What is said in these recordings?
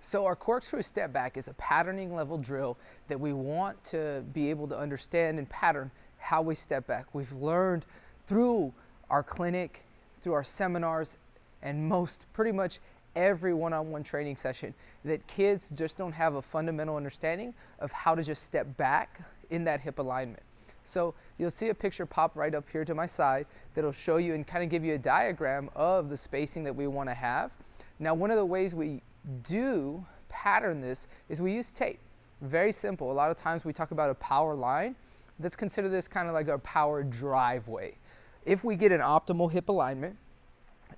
So our corkscrew step back is a patterning level drill that we want to be able to understand and pattern how we step back. We've learned through our clinic, through our seminars, and pretty much every one-on-one training session that kids just don't have a fundamental understanding of how to just step back in that hip alignment. So you'll see a picture pop right up here to my side that'll show you and kind of give you a diagram of the spacing that we want to have. Now, one of the ways we do pattern this is we use tape. Very simple. A lot of times we talk about a power line. Let's consider this kind of like a power driveway. If we get an optimal hip alignment,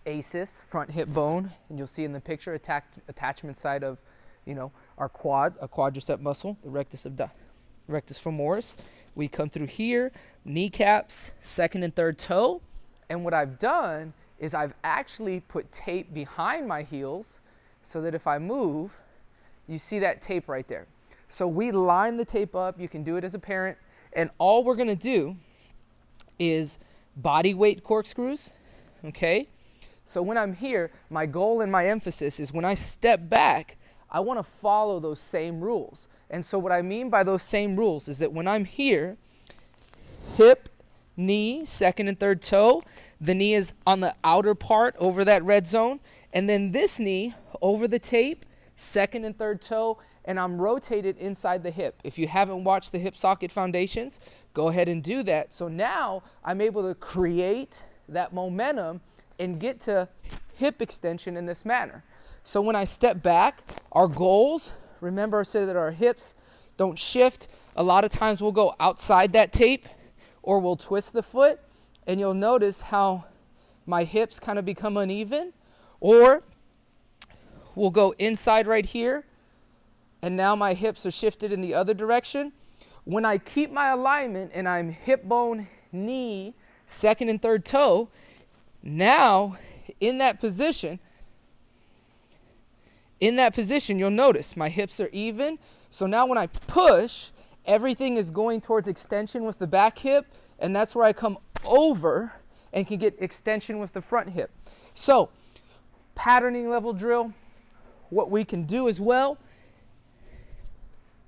ACIS, front hip bone, and you'll see in the picture attachment side of, our quadricep muscle, the rectus femoris. We come through here, kneecaps, second and third toe, and what I've done is I've actually put tape behind my heels so that if I move, you see that tape right there. So we line the tape up. You can do it as a parent, and all we're going to do is body weight corkscrews, okay? So when I'm here, my goal and my emphasis is when I step back, I want to follow those same rules. And so what I mean by those same rules is that when I'm here, hip, knee, second and third toe, the knee is on the outer part over that red zone, and then this knee over the tape, second and third toe, and I'm rotated inside the hip. If you haven't watched the hip socket foundations, go ahead and do that. So now I'm able to create that momentum and get to hip extension in this manner. So when I step back, our goals, remember I said that our hips don't shift. A lot of times we'll go outside that tape or we'll twist the foot, and you'll notice how my hips kind of become uneven, or we'll go inside right here and now my hips are shifted in the other direction. When I keep my alignment and I'm hip bone, knee, second and third toe, now in that position, you'll notice my hips are even. So now when I push, everything is going towards extension with the back hip, and that's where I come over and can get extension with the front hip. So patterning level drill, what we can do as well,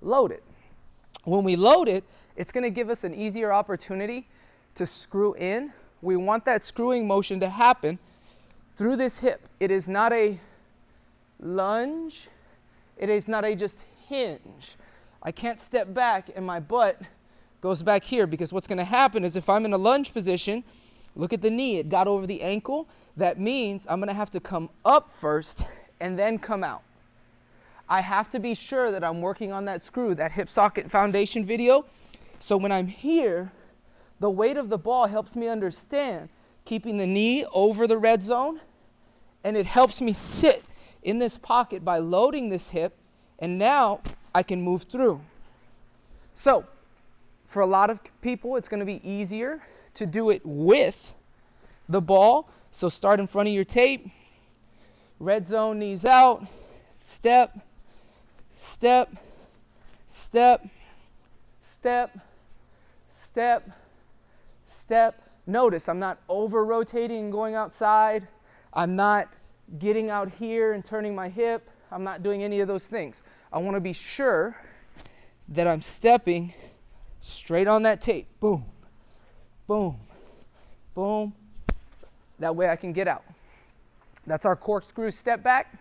load it. When we load it, it's going to give us an easier opportunity to screw in. We want that screwing motion to happen through this hip. It is not a lunge. It is not a just hinge. I can't step back and my butt goes back here, because what's going to happen is if I'm in a lunge position, look at the knee, it got over the ankle. That means I'm going to have to come up first and then come out. I have to be sure that I'm working on that screw, that hip socket foundation video. So when I'm here, the weight of the ball helps me understand keeping the knee over the red zone, and it helps me sit in this pocket by loading this hip, and now I can move through. So for a lot of people, it's going to be easier to do it with the ball. So start in front of your tape, red zone, knees out, step, step, step, step, step, step. Notice I'm not over rotating and going outside. I'm not getting out here and turning my hip. I'm not doing any of those things. I want to be sure that I'm stepping straight on that tape. Boom, boom, boom. That way I can get out. That's our corkscrew step back.